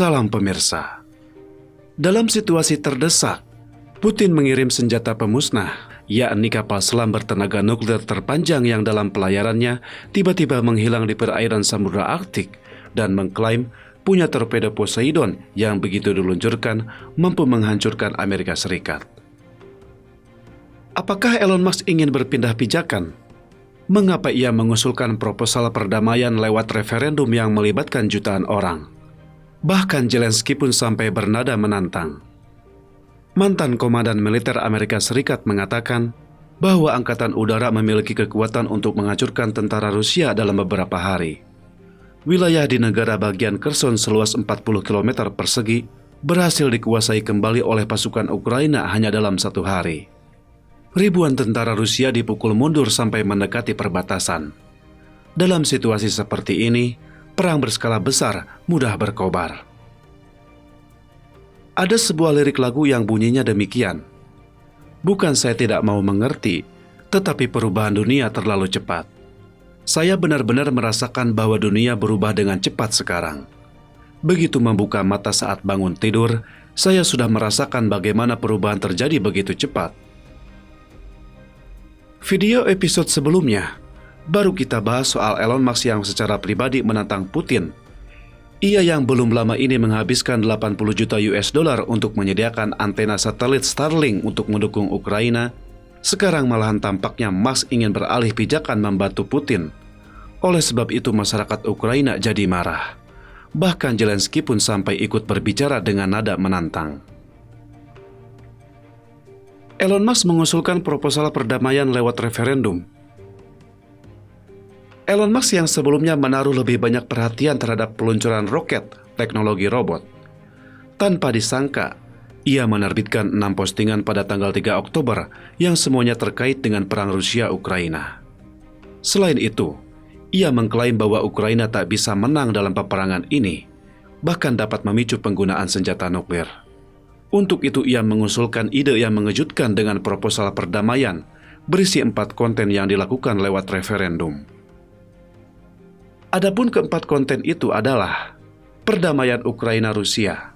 Salam pemirsa. Dalam situasi terdesak, Putin mengirim senjata pemusnah, yakni kapal selam bertenaga nuklir terpanjang yang dalam pelayarannya tiba-tiba menghilang di perairan Samudra Arktik dan mengklaim punya torpedo Poseidon yang begitu diluncurkan mampu menghancurkan Amerika Serikat. Apakah Elon Musk ingin berpindah pijakan? Mengapa ia mengusulkan proposal perdamaian lewat referendum yang melibatkan jutaan orang? Bahkan Zelensky pun sampai bernada menantang. Mantan komandan militer Amerika Serikat mengatakan bahwa Angkatan Udara memiliki kekuatan untuk menghancurkan tentara Rusia dalam beberapa hari. Wilayah di negara bagian Kherson seluas 40 km persegi berhasil dikuasai kembali oleh pasukan Ukraina hanya dalam 1 hari. Ribuan tentara Rusia dipukul mundur sampai mendekati perbatasan. Dalam situasi seperti ini, perang berskala besar mudah berkobar. Ada sebuah lirik lagu yang bunyinya demikian. Bukan saya tidak mau mengerti, tetapi perubahan dunia terlalu cepat. Saya benar-benar merasakan bahwa dunia berubah dengan cepat sekarang. Begitu membuka mata saat bangun tidur, saya sudah merasakan bagaimana perubahan terjadi begitu cepat. Video episode sebelumnya, baru kita bahas soal Elon Musk yang secara pribadi menantang Putin. Ia yang belum lama ini menghabiskan 80 juta US dollar untuk menyediakan antena satelit Starlink untuk mendukung Ukraina, sekarang malahan tampaknya Musk ingin beralih pijakan membantu Putin. Oleh sebab itu masyarakat Ukraina jadi marah. Bahkan Zelensky pun sampai ikut berbicara dengan nada menantang. Elon Musk mengusulkan proposal perdamaian lewat referendum. Elon Musk yang sebelumnya menaruh lebih banyak perhatian terhadap peluncuran roket teknologi robot. Tanpa disangka, ia menerbitkan 6 postingan pada tanggal 3 Oktober yang semuanya terkait dengan perang Rusia-Ukraina. Selain itu, ia mengklaim bahwa Ukraina tak bisa menang dalam peperangan ini, bahkan dapat memicu penggunaan senjata nuklir. Untuk itu ia mengusulkan ide yang mengejutkan dengan proposal perdamaian berisi 4 konten yang dilakukan lewat referendum. Adapun keempat konten itu adalah perdamaian Ukraina-Rusia.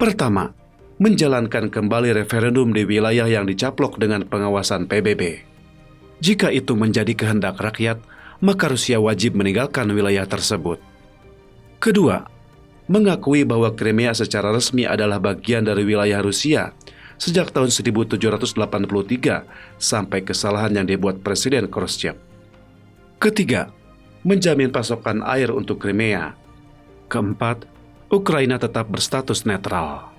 Pertama, menjalankan kembali referendum di wilayah yang dicaplok dengan pengawasan PBB. Jika itu menjadi kehendak rakyat, maka Rusia wajib meninggalkan wilayah tersebut. Kedua, mengakui bahwa Crimea secara resmi adalah bagian dari wilayah Rusia sejak tahun 1783 sampai kesalahan yang dibuat Presiden Khrushchev. Ketiga, menjamin pasokan air untuk Crimea. Keempat, Ukraina tetap berstatus netral.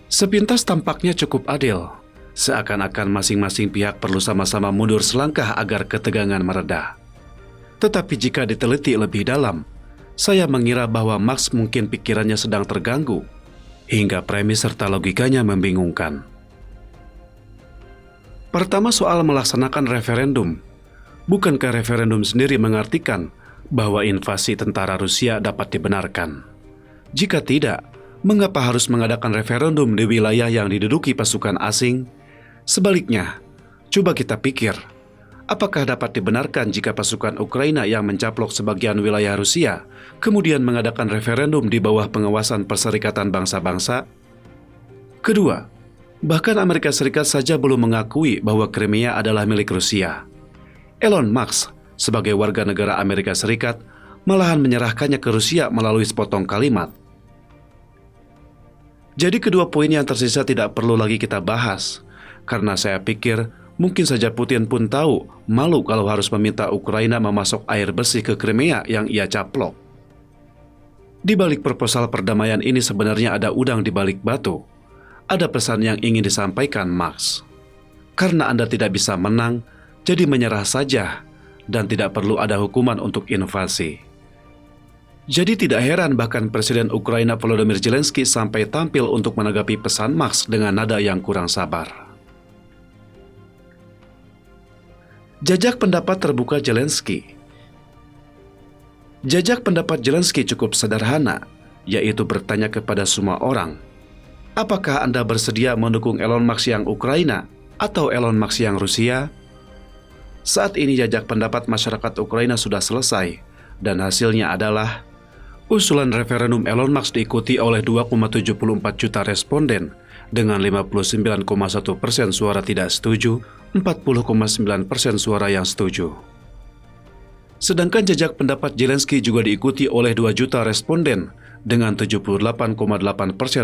Sepintas tampaknya cukup adil, seakan-akan masing-masing pihak perlu sama-sama mundur selangkah agar ketegangan mereda. Tetapi jika diteliti lebih dalam, saya mengira bahwa Musk mungkin pikirannya sedang terganggu, hingga premis serta logikanya membingungkan. Pertama soal melaksanakan referendum. Bukankah referendum sendiri mengartikan bahwa invasi tentara Rusia dapat dibenarkan? Jika tidak, mengapa harus mengadakan referendum di wilayah yang diduduki pasukan asing? Sebaliknya, coba kita pikir, apakah dapat dibenarkan jika pasukan Ukraina yang mencaplok sebagian wilayah Rusia kemudian mengadakan referendum di bawah pengawasan Perserikatan Bangsa-Bangsa? Kedua, bahkan Amerika Serikat saja belum mengakui bahwa Crimea adalah milik Rusia. Elon Musk, sebagai warga negara Amerika Serikat, malahan menyerahkannya ke Rusia melalui sepotong kalimat. Jadi kedua poin yang tersisa tidak perlu lagi kita bahas, karena saya pikir mungkin saja Putin pun tahu malu kalau harus meminta Ukraina memasok air bersih ke Crimea yang ia caplok. Di balik proposal perdamaian ini sebenarnya ada udang di balik batu. Ada pesan yang ingin disampaikan Musk. Karena Anda tidak bisa menang, jadi menyerah saja dan tidak perlu ada hukuman untuk invasi. Jadi tidak heran bahkan Presiden Ukraina Volodymyr Zelensky sampai tampil untuk menanggapi pesan Musk dengan nada yang kurang sabar. Jajak pendapat terbuka Zelensky. Jajak pendapat Zelensky cukup sederhana, yaitu bertanya kepada semua orang, apakah Anda bersedia mendukung Elon Musk yang Ukraina atau Elon Musk yang Rusia? Saat ini jajak pendapat masyarakat Ukraina sudah selesai, dan hasilnya adalah Usulan referendum Elon Musk diikuti oleh 2,74 juta responden dengan 59,1% suara tidak setuju, 40,9% suara yang setuju. Sedangkan jejak pendapat Zelensky juga diikuti oleh 2 juta responden dengan 78,8%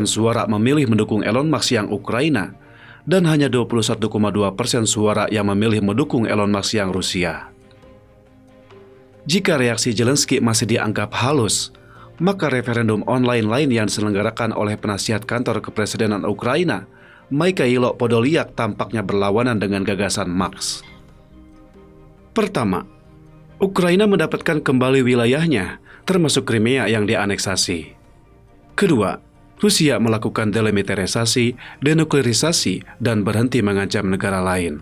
suara memilih mendukung Elon Musk yang Ukraina dan hanya 21,2% suara yang memilih mendukung Elon Musk yang Rusia. Jika reaksi Zelensky masih dianggap halus, maka referendum online lain yang diselenggarakan oleh penasihat kantor kepresidenan Ukraina, Mikhailo Podolyak, tampaknya berlawanan dengan gagasan Musk. Pertama, Ukraina mendapatkan kembali wilayahnya, termasuk Crimea yang dianeksasi. Kedua, Rusia melakukan delimitarisasi, denuklearisasi, dan berhenti mengancam negara lain.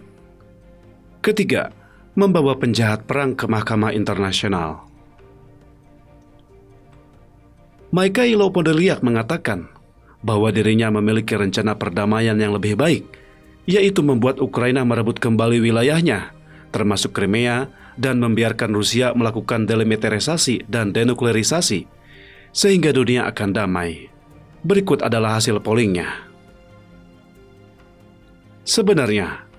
Ketiga, membawa penjahat perang ke Mahkamah Internasional. Mikhailo Podolyak mengatakan bahwa dirinya memiliki rencana perdamaian yang lebih baik, yaitu membuat Ukraina merebut kembali wilayahnya, termasuk Crimea, dan membiarkan Rusia melakukan delimitarisasi dan denuklearisasi, sehingga dunia akan damai. Berikut adalah hasil pollingnya. Sebenarnya,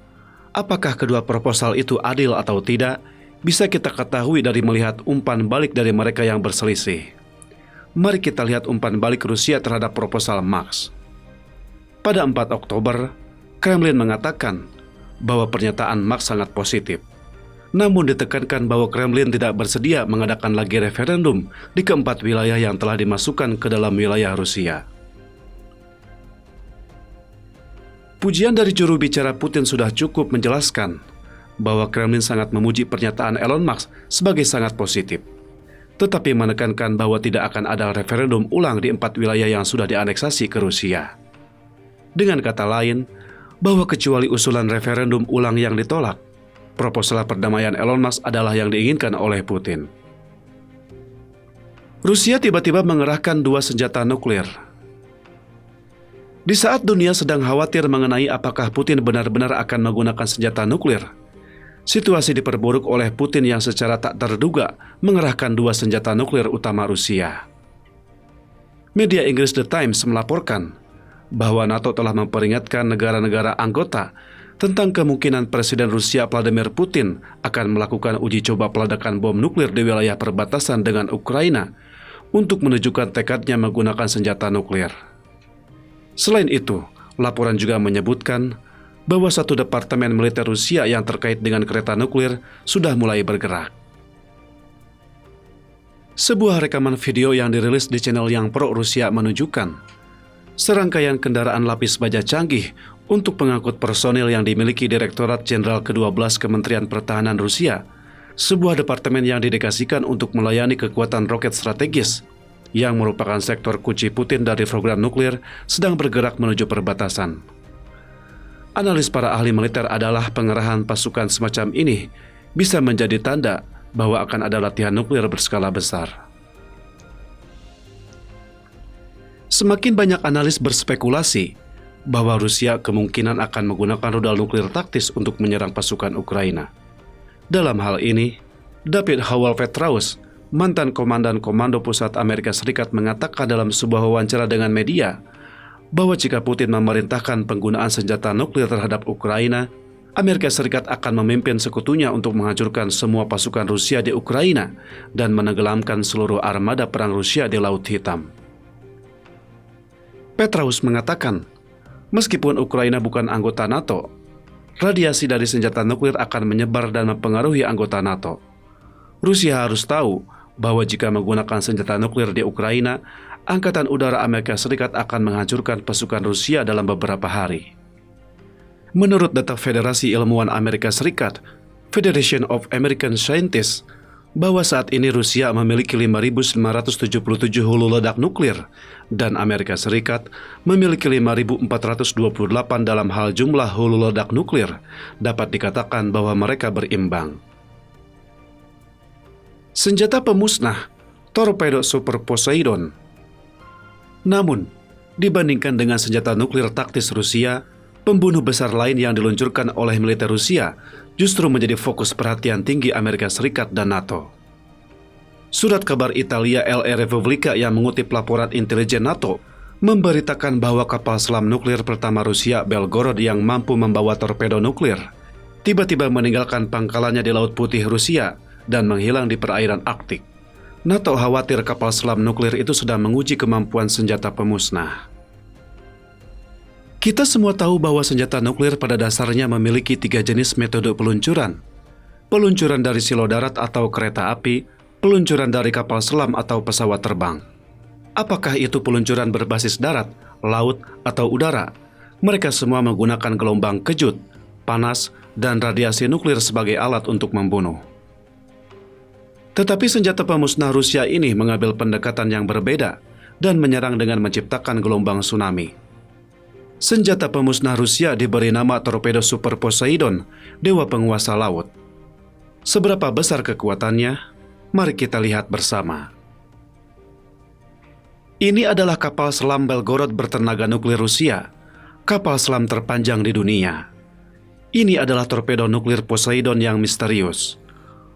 apakah kedua proposal itu adil atau tidak, bisa kita ketahui dari melihat umpan balik dari mereka yang berselisih. Mari kita lihat umpan balik Rusia terhadap proposal Musk. Pada 4 Oktober, Kremlin mengatakan bahwa pernyataan Musk sangat positif. Namun ditekankan bahwa Kremlin tidak bersedia mengadakan lagi referendum di keempat wilayah yang telah dimasukkan ke dalam wilayah Rusia. Pujian dari juru bicara Putin sudah cukup menjelaskan bahwa Kremlin sangat memuji pernyataan Elon Musk sebagai sangat positif, tetapi menekankan bahwa tidak akan ada referendum ulang di 4 wilayah yang sudah dianeksasi ke Rusia. Dengan kata lain, bahwa kecuali usulan referendum ulang yang ditolak, proposal perdamaian Elon Musk adalah yang diinginkan oleh Putin. Rusia tiba-tiba mengerahkan 2 senjata nuklir. Di saat dunia sedang khawatir mengenai apakah Putin benar-benar akan menggunakan senjata nuklir, situasi diperburuk oleh Putin yang secara tak terduga mengerahkan 2 senjata nuklir utama Rusia. Media Inggris The Times melaporkan bahwa NATO telah memperingatkan negara-negara anggota tentang kemungkinan Presiden Rusia Vladimir Putin akan melakukan uji coba peledakan bom nuklir di wilayah perbatasan dengan Ukraina untuk menunjukkan tekadnya menggunakan senjata nuklir. Selain itu, laporan juga menyebutkan bahwa satu departemen militer Rusia yang terkait dengan kereta nuklir sudah mulai bergerak. Sebuah rekaman video yang dirilis di channel yang pro-Rusia menunjukkan serangkaian kendaraan lapis baja canggih untuk pengangkut personil yang dimiliki Direktorat Jenderal ke-12 Kementerian Pertahanan Rusia, sebuah departemen yang didedikasikan untuk melayani kekuatan roket strategis, yang merupakan sektor kunci Putin dari program nuklir, sedang bergerak menuju perbatasan. Analis para ahli militer adalah pengerahan pasukan semacam ini bisa menjadi tanda bahwa akan ada latihan nuklir berskala besar. Semakin banyak analis berspekulasi bahwa Rusia kemungkinan akan menggunakan rudal nuklir taktis untuk menyerang pasukan Ukraina. Dalam hal ini, David Howell Petraeus, mantan komandan Komando Pusat Amerika Serikat, mengatakan dalam sebuah wawancara dengan media bahwa jika Putin memerintahkan penggunaan senjata nuklir terhadap Ukraina, Amerika Serikat akan memimpin sekutunya untuk menghancurkan semua pasukan Rusia di Ukraina dan menenggelamkan seluruh armada perang Rusia di Laut Hitam. Petraeus mengatakan, meskipun Ukraina bukan anggota NATO, radiasi dari senjata nuklir akan menyebar dan mempengaruhi anggota NATO. Rusia harus tahu bahwa jika menggunakan senjata nuklir di Ukraina, Angkatan Udara Amerika Serikat akan menghancurkan pasukan Rusia dalam beberapa hari. Menurut data Federasi Ilmuwan Amerika Serikat, Federation of American Scientists, bahwa saat ini Rusia memiliki 5.977 hulu ledak nuklir dan Amerika Serikat memiliki 5.428. Dalam hal jumlah hulu ledak nuklir, dapat dikatakan bahwa mereka berimbang. Senjata pemusnah, torpedo Super Poseidon. Namun, dibandingkan dengan senjata nuklir taktis Rusia, pembunuh besar lain yang diluncurkan oleh militer Rusia justru menjadi fokus perhatian tinggi Amerika Serikat dan NATO. Surat kabar Italia La Repubblica yang mengutip laporan intelijen NATO memberitakan bahwa kapal selam nuklir pertama Rusia Belgorod yang mampu membawa torpedo nuklir tiba-tiba meninggalkan pangkalannya di Laut Putih Rusia dan menghilang di perairan Arktik. NATO khawatir kapal selam nuklir itu sedang menguji kemampuan senjata pemusnah. Kita semua tahu bahwa senjata nuklir pada dasarnya memiliki 3 jenis metode peluncuran. Peluncuran dari silo darat atau kereta api, peluncuran dari kapal selam atau pesawat terbang. Apakah itu peluncuran berbasis darat, laut, atau udara? Mereka semua menggunakan gelombang kejut, panas, dan radiasi nuklir sebagai alat untuk membunuh. Tetapi senjata pemusnah Rusia ini mengambil pendekatan yang berbeda dan menyerang dengan menciptakan gelombang tsunami. Senjata pemusnah Rusia diberi nama torpedo Super Poseidon, dewa penguasa laut. Seberapa besar kekuatannya? Mari kita lihat bersama. Ini adalah kapal selam Belgorod bertenaga nuklir Rusia, kapal selam terpanjang di dunia. Ini adalah torpedo nuklir Poseidon yang misterius.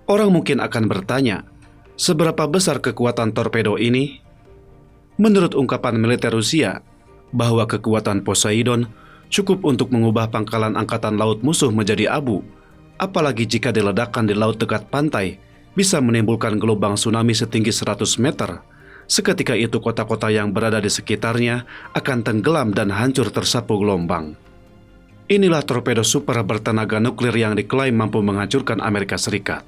Orang mungkin akan bertanya, seberapa besar kekuatan torpedo ini? Menurut ungkapan militer Rusia, bahwa kekuatan Poseidon cukup untuk mengubah pangkalan angkatan laut musuh menjadi abu, apalagi jika diledakkan di laut dekat pantai, bisa menimbulkan gelombang tsunami setinggi 100 meter. Seketika itu kota-kota yang berada di sekitarnya akan tenggelam dan hancur tersapu gelombang. Inilah torpedo super bertenaga nuklir yang diklaim mampu menghancurkan Amerika Serikat.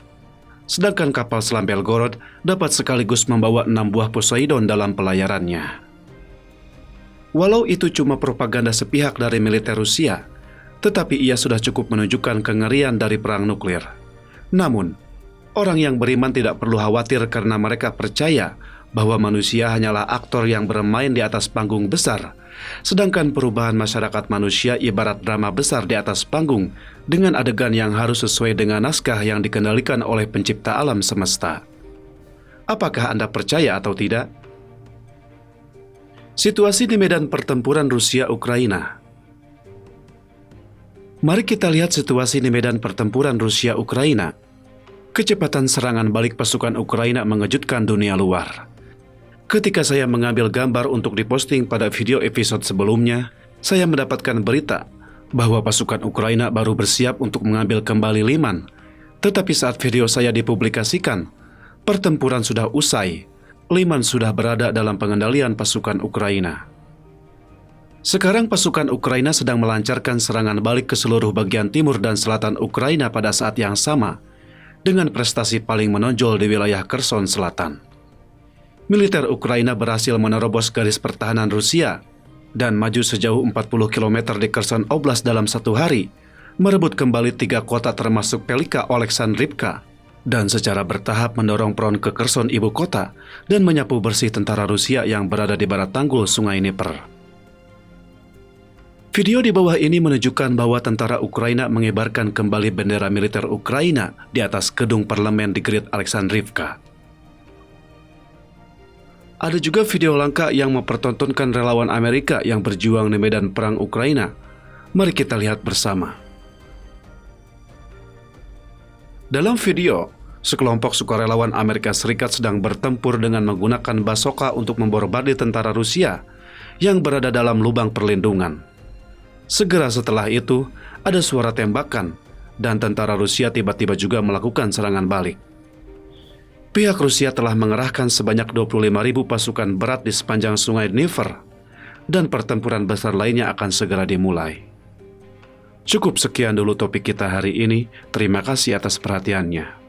Sedangkan kapal selam Belgorod dapat sekaligus membawa 6 buah Poseidon dalam pelayarannya. Walau itu cuma propaganda sepihak dari militer Rusia, tetapi ia sudah cukup menunjukkan kengerian dari perang nuklir. Namun, orang yang beriman tidak perlu khawatir karena mereka percaya bahwa manusia hanyalah aktor yang bermain di atas panggung besar, sedangkan perubahan masyarakat manusia ibarat drama besar di atas panggung dengan adegan yang harus sesuai dengan naskah yang dikendalikan oleh pencipta alam semesta. Apakah Anda percaya atau tidak? Situasi di medan pertempuran Rusia-Ukraina. Mari kita lihat situasi di medan pertempuran Rusia-Ukraina. Kecepatan serangan balik pasukan Ukraina mengejutkan dunia luar. Ketika saya mengambil gambar untuk diposting pada video episode sebelumnya, saya mendapatkan berita bahwa pasukan Ukraina baru bersiap untuk mengambil kembali Liman. Tetapi saat video saya dipublikasikan, pertempuran sudah usai. Liman sudah berada dalam pengendalian pasukan Ukraina. Sekarang pasukan Ukraina sedang melancarkan serangan balik ke seluruh bagian timur dan selatan Ukraina pada saat yang sama, dengan prestasi paling menonjol di wilayah Kherson Selatan. Militer Ukraina berhasil menerobos garis pertahanan Rusia dan maju sejauh 40 km di Kherson Oblast dalam 1 hari, merebut kembali 3 kota termasuk Pelika Oleksandrivka, dan secara bertahap mendorong front ke Kherson ibu kota dan menyapu bersih tentara Rusia yang berada di barat tanggul Sungai Dnieper. Video di bawah ini menunjukkan bahwa tentara Ukraina mengibarkan kembali bendera militer Ukraina di atas gedung parlemen di Great Alexandrivka. Ada juga video langka yang mempertontonkan relawan Amerika yang berjuang di medan perang Ukraina. Mari kita lihat bersama. Dalam video, sekelompok sukarelawan Amerika Serikat sedang bertempur dengan menggunakan bazooka untuk membombardir tentara Rusia yang berada dalam lubang perlindungan. Segera setelah itu, ada suara tembakan, dan tentara Rusia tiba-tiba juga melakukan serangan balik. Pihak Rusia telah mengerahkan sebanyak 25.000 pasukan berat di sepanjang Sungai Dnieper, dan pertempuran besar lainnya akan segera dimulai. Cukup sekian dulu topik kita hari ini. Terima kasih atas perhatiannya.